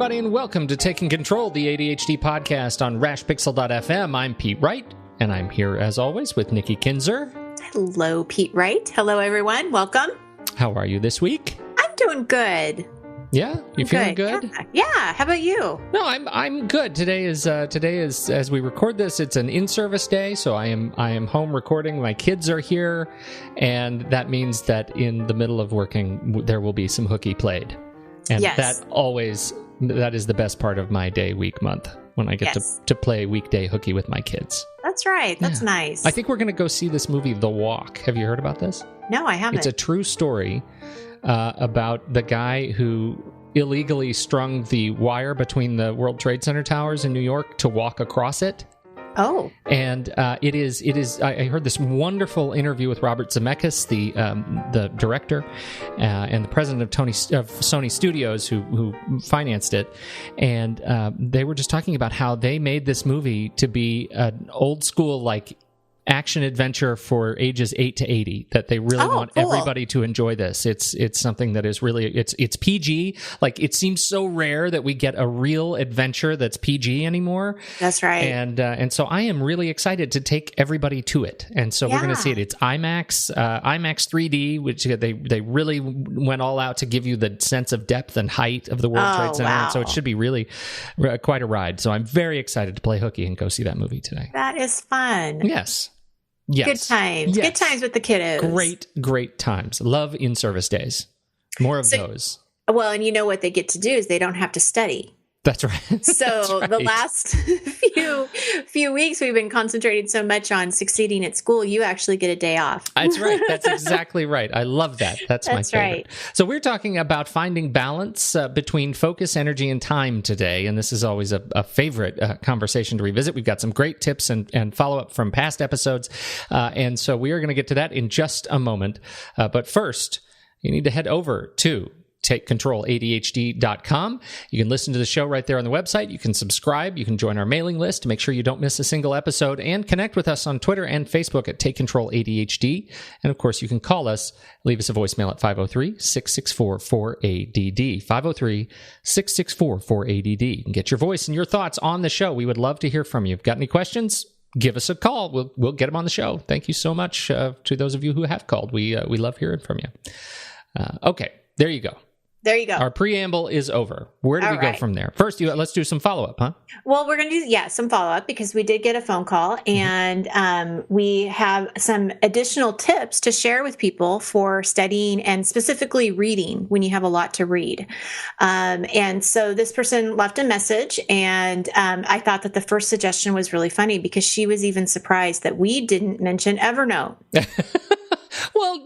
everybody, and welcome to Taking Control, the ADHD podcast on rashpixel.fm. I'm Pete Wright, and I'm here, as always, with Nikki Kinzer. Hello, Pete Wright. Hello, everyone. Welcome. How are you this week? I'm doing good. Yeah? You feeling good? Yeah. How about you? No, I'm good. Today is as we record this, it's an in-service day, so I am home recording. My kids are here, and that means that in the middle of working, there will be some hooky played. And yes. that is the best part of my day, week, month, when I get to play weekday hooky with my kids. That's right. That's nice. I think we're going to go see this movie, The Walk. Have you heard about this? No, I haven't. It's a true story about the guy who illegally strung the wire between the World Trade Center towers in New York to walk across it. Oh. And it is. I heard this wonderful interview with Robert Zemeckis, the director and the president of Sony Studios, who financed it, and they were just talking about how they made this movie to be an old school action adventure for ages 8 to 80, that they really want everybody to enjoy this. It's something that is really, it's PG. It seems so rare that we get a real adventure that's PG anymore. That's right. And so I am really excited to take everybody to it. And so we're going to see it. It's IMAX 3D, which they really went all out to give you the sense of depth and height of the World Trade Center. Wow. And so it should be really quite a ride. So I'm very excited to play hooky and go see that movie today. That is fun. Yes. Yes. Good times. Yes. Good times with the kiddos. Great times. Love in-service days. More of those. Well, and you know what they get to do is they don't have to study. That's right. So the last few weeks we've been concentrating so much on succeeding at school, you actually get a day off. That's right. That's exactly right. I love that. That's my favorite. Right. So we're talking about finding balance between focus, energy, and time today. And this is always a favorite conversation to revisit. We've got some great tips and follow-up from past episodes. And so we are going to get to that in just a moment. But first, you need to head over to TakeControlADHD.com. You can listen to the show right there on the website. You can subscribe. You can join our mailing list to make sure you don't miss a single episode, and connect with us on Twitter and Facebook at TakeControlADHD. And of course, you can call us. Leave us a voicemail at 503-664-4ADD. 503-664-4ADD. You can get your voice and your thoughts on the show. We would love to hear from you. If you've got any questions, give us a call. We'll get them on the show. Thank you so much to those of you who have called. We love hearing from you. Okay, there you go. There you go. Our preamble is over. Where do we go from there? First, let's do some follow-up, huh? Well, we're going to do, some follow-up, because we did get a phone call, and we have some additional tips to share with people for studying and specifically reading when you have a lot to read. And so this person left a message, and I thought that the first suggestion was really funny, because she was even surprised that we didn't mention Evernote. Well,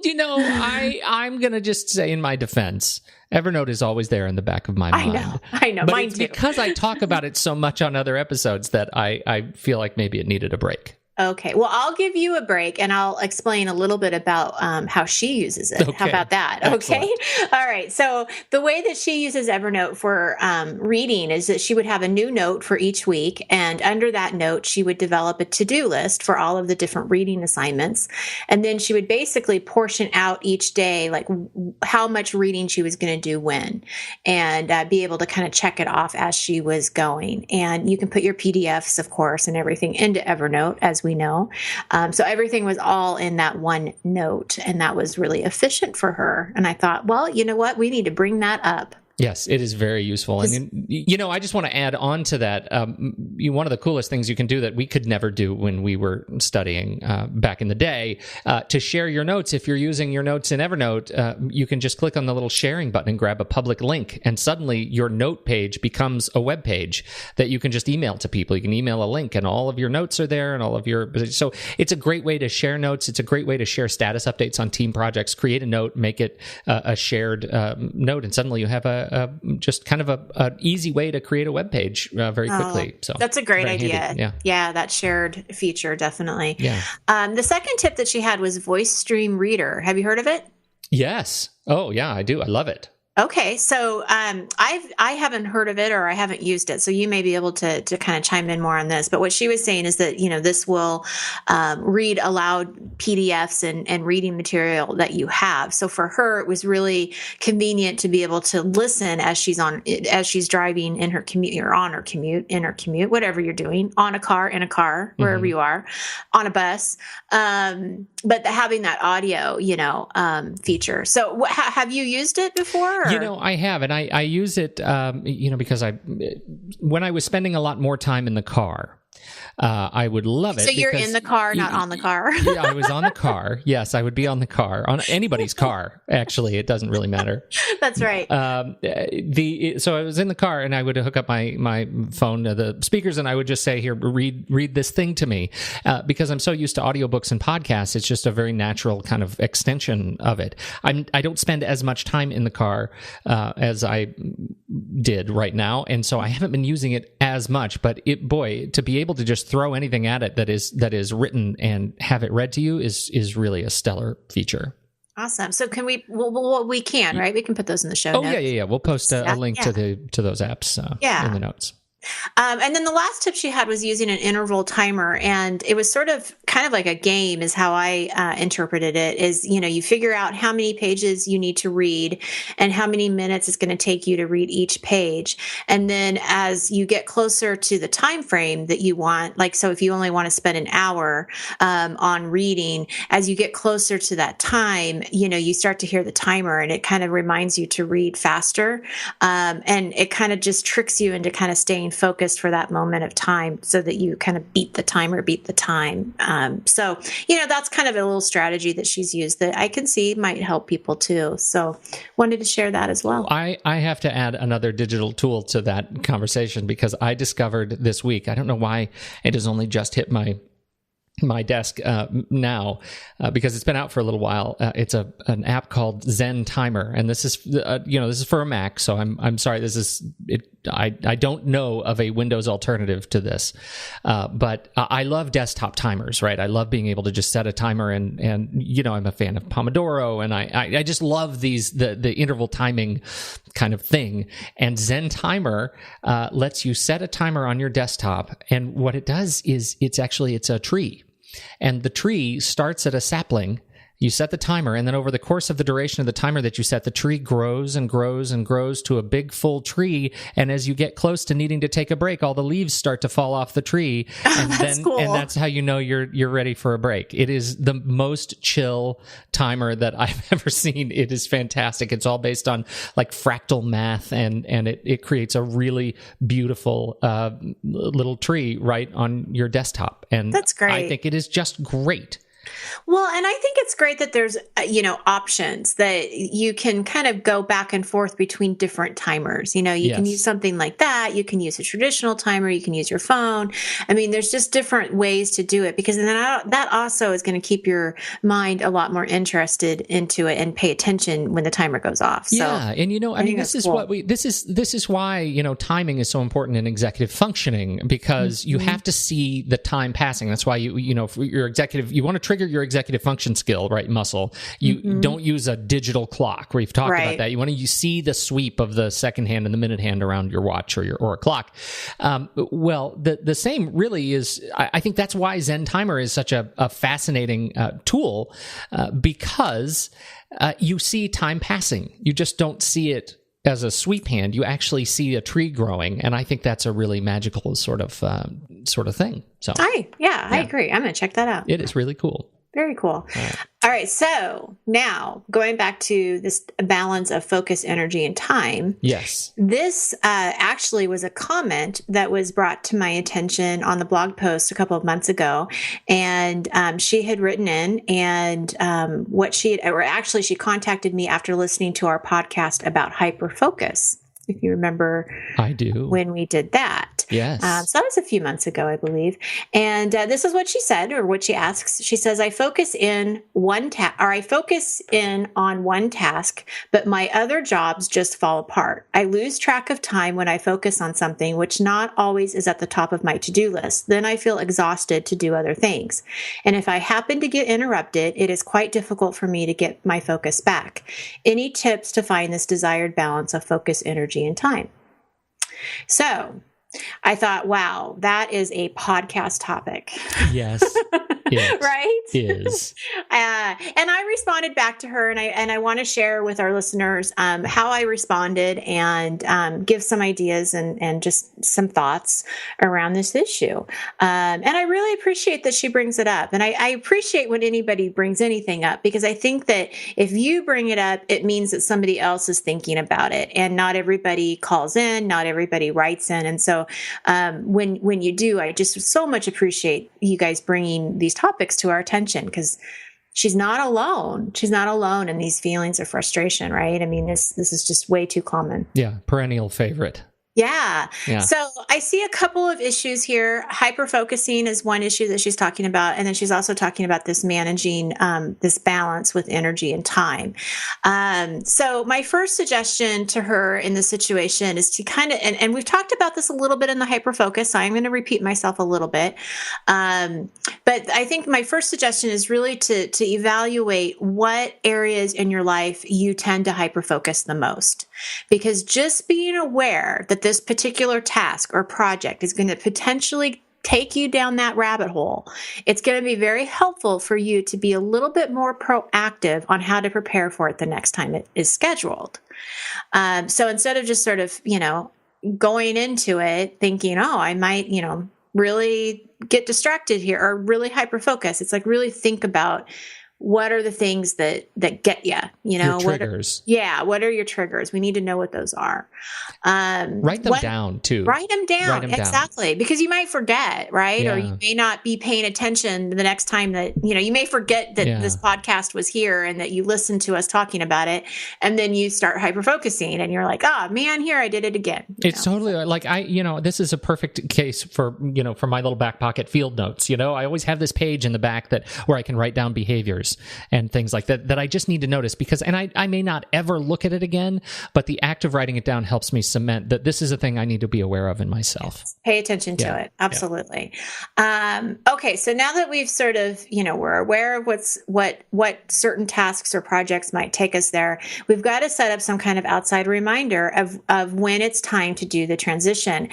I'm going to just say in my defense, Evernote is always there in the back of my mind. I know. But Mine it's too. because I talk about it so much on other episodes that I feel like maybe it needed a break. Okay. Well, I'll give you a break, and I'll explain a little bit about how she uses it. Okay. How about that? Excellent. Okay. All right. So the way that she uses Evernote for reading is that she would have a new note for each week. And under that note, she would develop a to-do list for all of the different reading assignments. And then she would basically portion out each day, how much reading she was going to do when, and be able to kind of check it off as she was going. And you can put your PDFs, of course, and everything into Evernote, as we know. So everything was all in that one note, and that was really efficient for her. And I thought, well, you know what? We need to bring that up. Yes, it is very useful. And, I just want to add on to that. One of the coolest things you can do that we could never do when we were studying back in the day, to share your notes. If you're using your notes in Evernote, you can just click on the little sharing button and grab a public link. And suddenly your note page becomes a web page that you can just email to people. You can email a link, and all of your notes are there, and so it's a great way to share notes. It's a great way to share status updates on team projects. Create a note, make it a shared note, and suddenly you have just kind of a easy way to create a web page very quickly. So that's a great idea. Handy. Yeah, that shared feature, definitely. Yeah. The second tip that she had was Voice Stream Reader. Have you heard of it? Yes. Oh, yeah, I do. I love it. Okay, so I haven't heard of it or I haven't used it, so you may be able to kind of chime in more on this. But what she was saying is that this will read aloud PDFs and reading material that you have. So for her, it was really convenient to be able to listen as she's driving in her commute or on her commute, in her commute, whatever you're doing, on a car, in a car, wherever you are, on a bus. But having that audio, feature. So have you used it before? Or? I have, and I use it, because when I was spending a lot more time in the car, I would love it. So you're in the car, not on the car. Yeah, I was on the car. Yes, I would be on the car, on anybody's car. Actually, it doesn't really matter. That's right. So I was in the car, and I would hook up my phone to the speakers, and I would just say, "Here, read this thing to me," because I'm so used to audiobooks and podcasts. It's just a very natural kind of extension of it. I don't spend as much time in the car as I did right now, and so I haven't been using it as much. But to be able to just throw anything at it that is written and have it read to you is really a stellar feature. Awesome. So can we? Well, we can, right? We can put those in the show notes. Yeah. We'll post a link to those apps in the notes. And then the last tip she had was using an interval timer, and it was sort of kind of like a game is how I interpreted it. Is, you figure out how many pages you need to read and how many minutes it's going to take you to read each page. And then as you get closer to the time frame that you want, like, so if you only want to spend an hour on reading, as you get closer to that time, you start to hear the timer, and it kind of reminds you to read faster. And it kind of just tricks you into kind of staying focused for that moment of time so that you kind of beat the time. So, that's kind of a little strategy that she's used that I can see might help people too. So wanted to share that as well. I have to add another digital tool to that conversation because I discovered this week, I don't know why it has only just hit my desk now because it's been out for a little while. It's an app called Zen Timer, and this is this is for a Mac. So I'm sorry, this is it. I don't know of a Windows alternative to this, but I love desktop timers. Right, I love being able to just set a timer, and I'm a fan of Pomodoro, and I just love the interval timing kind of thing. And Zen Timer lets you set a timer on your desktop, and what it does is it's a tree. And the tree starts at a sapling. You set the timer, and then over the course of the duration of the timer that you set, the tree grows and grows and grows to a big full tree. And as you get close to needing to take a break, all the leaves start to fall off the tree. And cool. And that's how you know you're ready for a break. It is the most chill timer that I've ever seen. It is fantastic. It's all based on like fractal math, and it creates a really beautiful little tree right on your desktop. And that's great. I think it is just great. Well, and I think it's great that there's, options that you can kind of go back and forth between different timers. You can use something like that. You can use a traditional timer. You can use your phone. I mean, there's just different ways to do it because then that also is going to keep your mind a lot more interested into it and pay attention when the timer goes off. So, yeah. And, this is cool. This is why, timing is so important in executive functioning because you have to see the time passing. That's why for your executive, you want to trigger your executive function skill, right? Muscle. You don't use a digital clock. We've talked about that. You want to see the sweep of the second hand and the minute hand around your watch or a clock. Well, the same really is, I think that's why Zen Timer is such a fascinating tool because you see time passing. You just don't see it as a sweep hand. You actually see a tree growing, and I think that's a really magical sort of thing. So I agree. I'm going to check that out. It is really cool. Very cool. Right. All right. So now going back to this balance of focus, energy, and time. Yes. This actually was a comment that was brought to my attention on the blog post a couple of months ago. And she had written in and she contacted me after listening to our podcast about hyperfocus. If you remember, I do. When we did that. Yes. So that was a few months ago, I believe. And this is what she said, or what she asks. She says, I focus in on one task, but my other jobs just fall apart. I lose track of time when I focus on something, which not always is at the top of my to-do list. Then I feel exhausted to do other things. And if I happen to get interrupted, it is quite difficult for me to get my focus back. Any tips to find this desired balance of focus, energy, and time? So I thought, wow, that is a podcast topic. Yes. Right? Is. And I responded back to her, and I want to share with our listeners how I responded and give some ideas and just some thoughts around this issue. And I really appreciate that she brings it up. And I appreciate when anybody brings anything up, because I think that if you bring it up, it means that somebody else is thinking about it. And not everybody calls in, not everybody writes in. And so when you do, I just so much appreciate you guys bringing these topics to our attention, because she's not alone. She's not alone in these feelings of frustration, right? I mean, this is just way too common. Yeah, perennial favorite. Yeah. So I see a couple of issues here. Hyperfocusing is one issue that she's talking about. And then she's also talking about this managing this balance with energy and time. So my first suggestion to her in this situation is to kind of, and we've talked about this a little bit in the hyperfocus, so I'm going to repeat myself a little bit. But I think my first suggestion is really to evaluate what areas in your life you tend to hyperfocus the most. Because just being aware that this particular task or project is going to potentially take you down that rabbit hole, it's going to be very helpful for you to be a little bit more proactive on how to prepare for it the next time it is scheduled. So instead of just sort of, going into it thinking, oh, I might, really get distracted here or really hyper-focus, it's like really think about what are the things that get you, your triggers. What are your triggers? We need to know what those are. Write them down too. Write them down. Exactly. Because you might forget, right? Yeah. Or you may not be paying attention the next time that, you may forget that this podcast was here and that you listened to us talking about it. And then you start hyper-focusing and you're like, oh man, here I did it again. It's totally like this is a perfect case for my little back pocket field notes. I always have this page in the back where I can write down behaviors and things like that I just need to notice, because I may not ever look at it again, but the act of writing it down helps me cement that this is a thing I need to be aware of in myself. Pay attention to it. Absolutely. Yeah. Okay. So now that we've sort of, we're aware of what certain tasks or projects might take us there, we've got to set up some kind of outside reminder of when it's time to do the transition.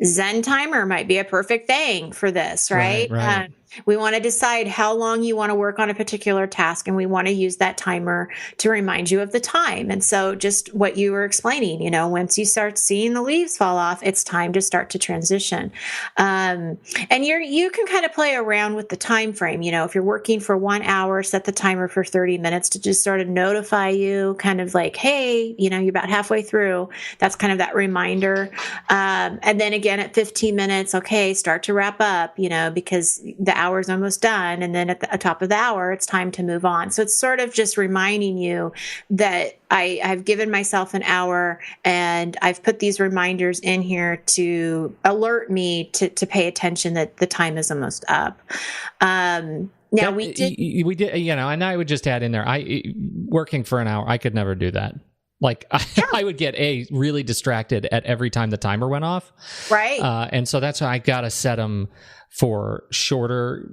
Zen timer might be a perfect thing for this, right? Right. We want to decide how long you want to work on a particular task, and we want to use that timer to remind you of the time. And so just what you were explaining, once you start seeing the leaves fall off, it's time to start to transition. And you can kind of play around with the time frame. If you're working for 1 hour, set the timer for 30 minutes to just sort of notify you, kind of like, hey, you're about halfway through. That's kind of that reminder. And then again at 15 minutes, okay, start to wrap up, because the hour's almost done. And then at the top of the hour, it's time to move on. So it's sort of just reminding you that I've given myself an hour and I've put these reminders in here to alert me to pay attention that the time is almost up. Now we did, and I would just add in there, working for an hour, I could never do that. Like I would get really distracted at every time the timer went off. Right. And so that's why I got to set them for shorter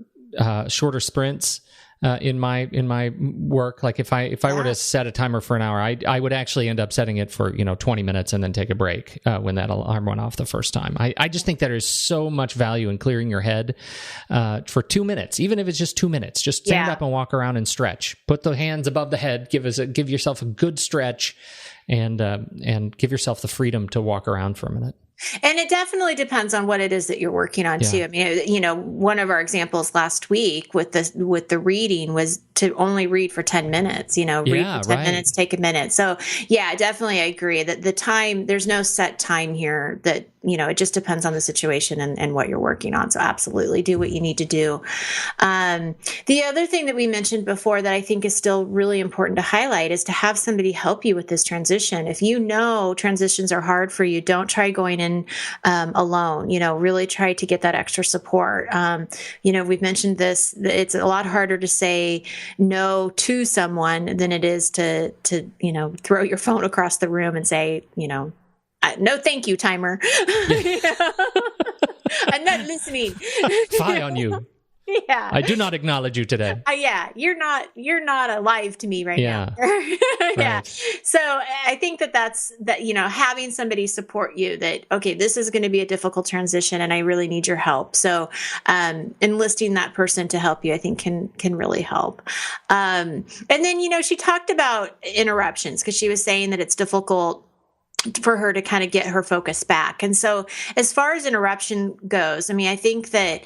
sprints in my work. Like if I were to set a timer for an hour, I would actually end up setting it for 20 minutes and then take a break when that alarm went off the first time. I just think there is so much value in clearing your head for 2 minutes, even if it's just 2 minutes. Just stand up and walk around and stretch. Put the hands above the head. Give yourself a good stretch, and give yourself the freedom to walk around for a minute. And it definitely depends on what it is that you're working on too. I mean, one of our examples last week with the reading was to only read for 10 minutes, read for 10 minutes, take a minute. So yeah, definitely I agree that the time, there's no set time here that it just depends on the situation and what you're working on. So absolutely do what you need to do. The other thing that we mentioned before that I think is still really important to highlight is to have somebody help you with this transition. If you know transitions are hard for you, don't try going in alone. Really try to get that extra support. We've mentioned this. It's a lot harder to say no to someone than it is to throw your phone across the room and say, no, thank you, timer. I'm not listening. Fie on you. Yeah. I do not acknowledge you today. Yeah. You're not alive to me right now. Yeah. Right. So I think that's having somebody support you that, okay, this is going to be a difficult transition and I really need your help. So, enlisting that person to help you, I think can really help. And then, she talked about interruptions because she was saying that it's difficult for her to kind of get her focus back. And so as far as interruption goes, I think that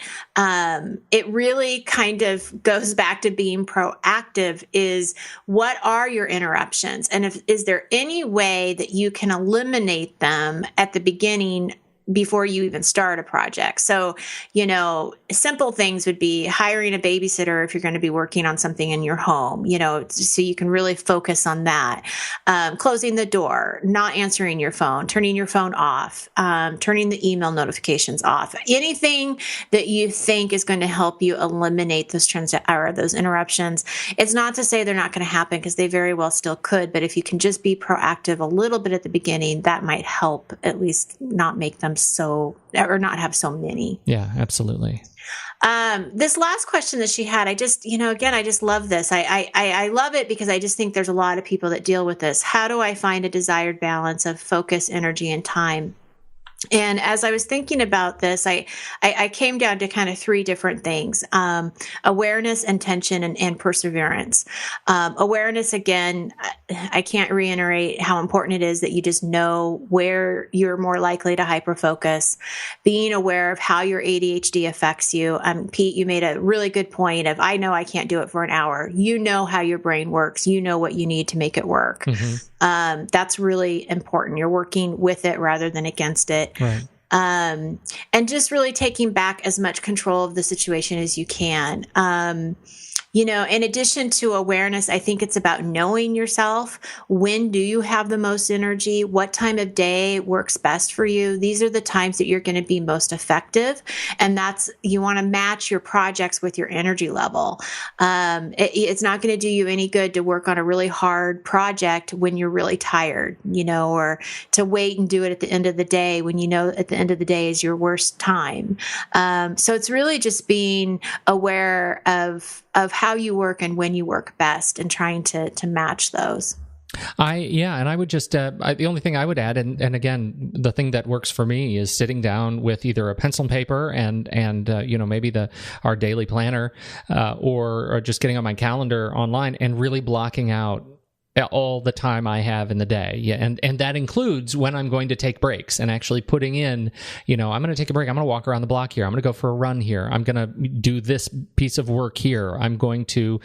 it really kind of goes back to being proactive is what are your interruptions? And is there any way that you can eliminate them at the beginning before you even start a project? So, simple things would be hiring a babysitter if you're going to be working on something in your home, so you can really focus on that. Closing the door, not answering your phone, turning your phone off, turning the email notifications off. Anything that you think is going to help you eliminate those those interruptions. It's not to say they're not going to happen because they very well still could, but if you can just be proactive a little bit at the beginning, that might help at least not make them or not have so many. Yeah, absolutely. This last question that she had, I just, again, I just love this. I love it because I just think there's a lot of people that deal with this. How do I find a desired balance of focus, energy, and time? And as I was thinking about this, I came down to kind of three different things: awareness, intention, and perseverance. Awareness, again, I can't reiterate how important it is that you just know where you're more likely to hyperfocus. Being aware of how your ADHD affects you. Pete, you made a really good point of, I know I can't do it for an hour. You know how your brain works. You know what you need to make it work. Mm-hmm. That's really important. You're working with it rather than against it. Right. And just really taking back as much control of the situation as you can. In addition to awareness, I think it's about knowing yourself. When do you have the most energy? What time of day works best for you? These are the times that you're going to be most effective. And you want to match your projects with your energy level. It's not going to do you any good to work on a really hard project when you're really tired, or to wait and do it at the end of the day when at the end of the day is your worst time. So it's really just being aware of how you work and when you work best and trying to match those. And I would just, the only thing I would add, and again, the thing that works for me is sitting down with either a pencil and paper and maybe our daily planner, or just getting on my calendar online and really blocking out all the time I have in the day. Yeah. And that includes when I'm going to take breaks and actually putting in, I'm going to take a break. I'm going to walk around the block here. I'm going to go for a run here. I'm going to do this piece of work here. I'm going to,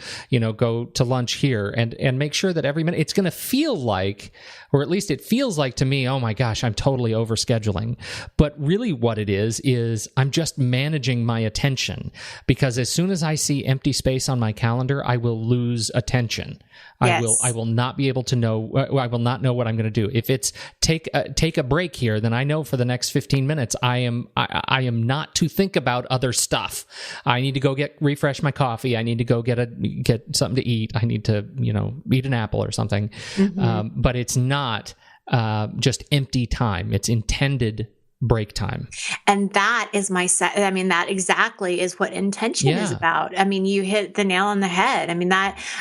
go to lunch here and make sure that every minute it's going to feel like, or at least it feels like to me, oh my gosh, I'm totally overscheduling. But really what it is I'm just managing my attention, because as soon as I see empty space on my calendar, I will lose attention. Yes. I will not be able to know. I will not know what I'm going to do. If it's take a break here, then I know for the next 15 minutes I am not to think about other stuff. I need to go refresh my coffee. I need to go get something to eat. I need to eat an apple or something. Mm-hmm. But it's not just empty time. It's intended break time. And that is that exactly is what intention is about. You hit the nail on the head.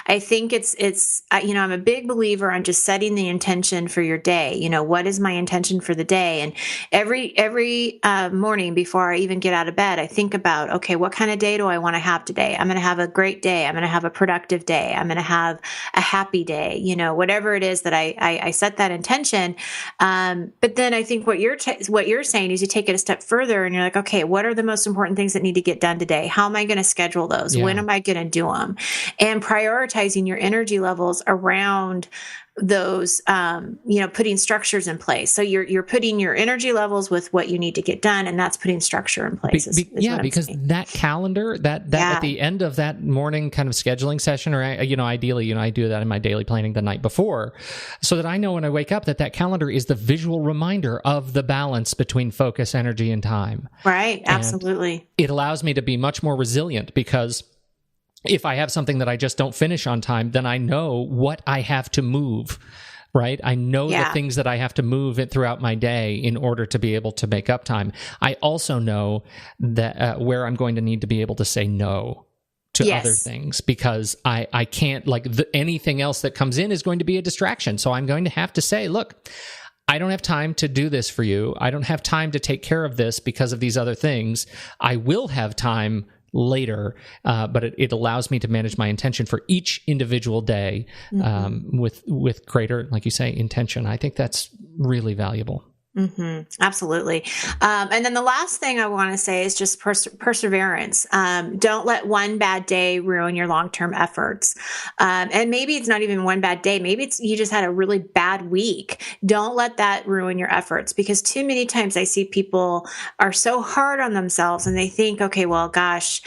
I think it's I'm a big believer on just setting the intention for your day. What is my intention for the day? And every morning before I even get out of bed, I think about, okay, what kind of day do I want to have today? I'm going to have a great day. I'm going to have a productive day. I'm going to have a happy day, whatever it is that I set that intention. But then I think what you're saying is you take it a step further and you're like, okay, what are the most important things that need to get done today? How am I going to schedule those? When am I going to do them? And prioritizing your energy levels around those, putting structures in place. So you're putting your energy levels with what you need to get done, and that's putting structure in place. Because that calendar, that at the end of that morning kind of scheduling session, or ideally, I do that in my daily planning the night before, so that I know when I wake up that calendar is the visual reminder of the balance between focus, energy, and time. Right. Absolutely. And it allows me to be much more resilient, because if I have something that I just don't finish on time, then I know what I have to move, right? I know the things that I have to move it throughout my day in order to be able to make up time. I also know that where I'm going to need to be able to say no to other things, because I can't, anything else that comes in is going to be a distraction. So I'm going to have to say, look, I don't have time to do this for you. I don't have time to take care of this because of these other things. I will have time later, but it allows me to manage my intention for each individual day with greater, like you say, intention. I think that's really valuable. Mm-hmm. Absolutely. And then the last thing I want to say is just perseverance. Don't let one bad day ruin your long-term efforts. And maybe it's not even one bad day. Maybe it's you just had a really bad week. Don't let that ruin your efforts, because too many times I see people are so hard on themselves and they think, okay, well, gosh,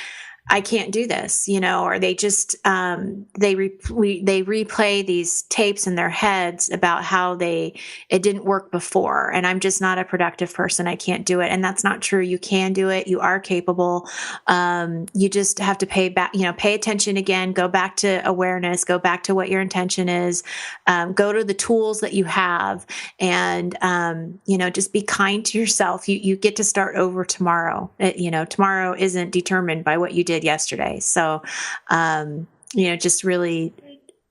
I can't do this, or they just, they replay these tapes in their heads about how it didn't work before. And I'm just not a productive person. I can't do it. And that's not true. You can do it. You are capable. You just have to pay attention again, go back to awareness, go back to what your intention is, go to the tools that you have, and, just be kind to yourself. You get to start over tomorrow. Tomorrow isn't determined by what you did yesterday. So, just really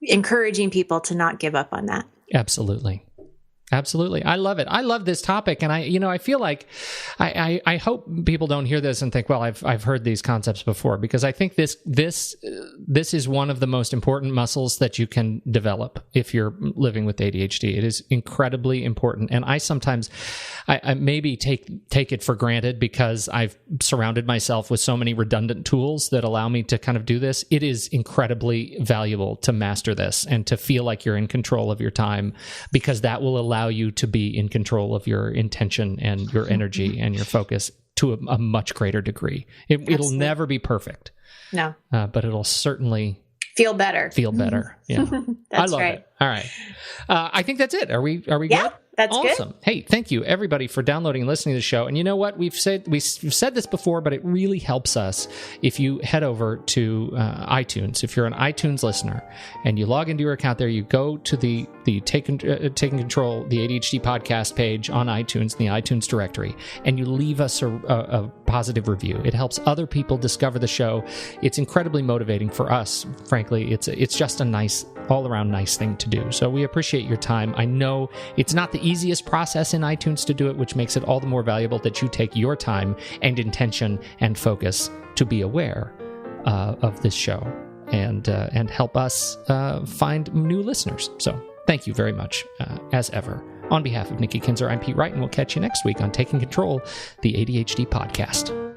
encouraging people to not give up on that. Absolutely. Absolutely. I love it. I love this topic. And I feel like I hope people don't hear this and think, well, I've heard these concepts before, because I think this is one of the most important muscles that you can develop if you're living with ADHD. It is incredibly important. And I sometimes, I maybe take it for granted because I've surrounded myself with so many redundant tools that allow me to kind of do this. It is incredibly valuable to master this and to feel like you're in control of your time, because that will allow you to be in control of your intention and your energy and your focus to a much greater degree. It'll never be perfect. No. But it'll certainly feel better. Yeah. I love it. All right. I think that's it. Are we good? That's awesome. Good. Hey, thank you everybody for downloading and listening to the show. And you know what? We've said this before, but it really helps us if you head over to iTunes. If you're an iTunes listener and you log into your account there, you go to the Taking Control, the ADHD podcast page on iTunes, in the iTunes directory, and you leave us a positive review. It helps other people discover the show. It's incredibly motivating for us. Frankly, it's just a nice, all-around nice thing to do. So we appreciate your time. I know it's not the easiest process in iTunes to do it, which makes it all the more valuable that you take your time and intention and focus to be aware of this show and help us find new listeners. So thank you very much, as ever. On behalf of Nikki Kinzer, I'm Pete Wright, and we'll catch you next week on Taking Control, the ADHD podcast.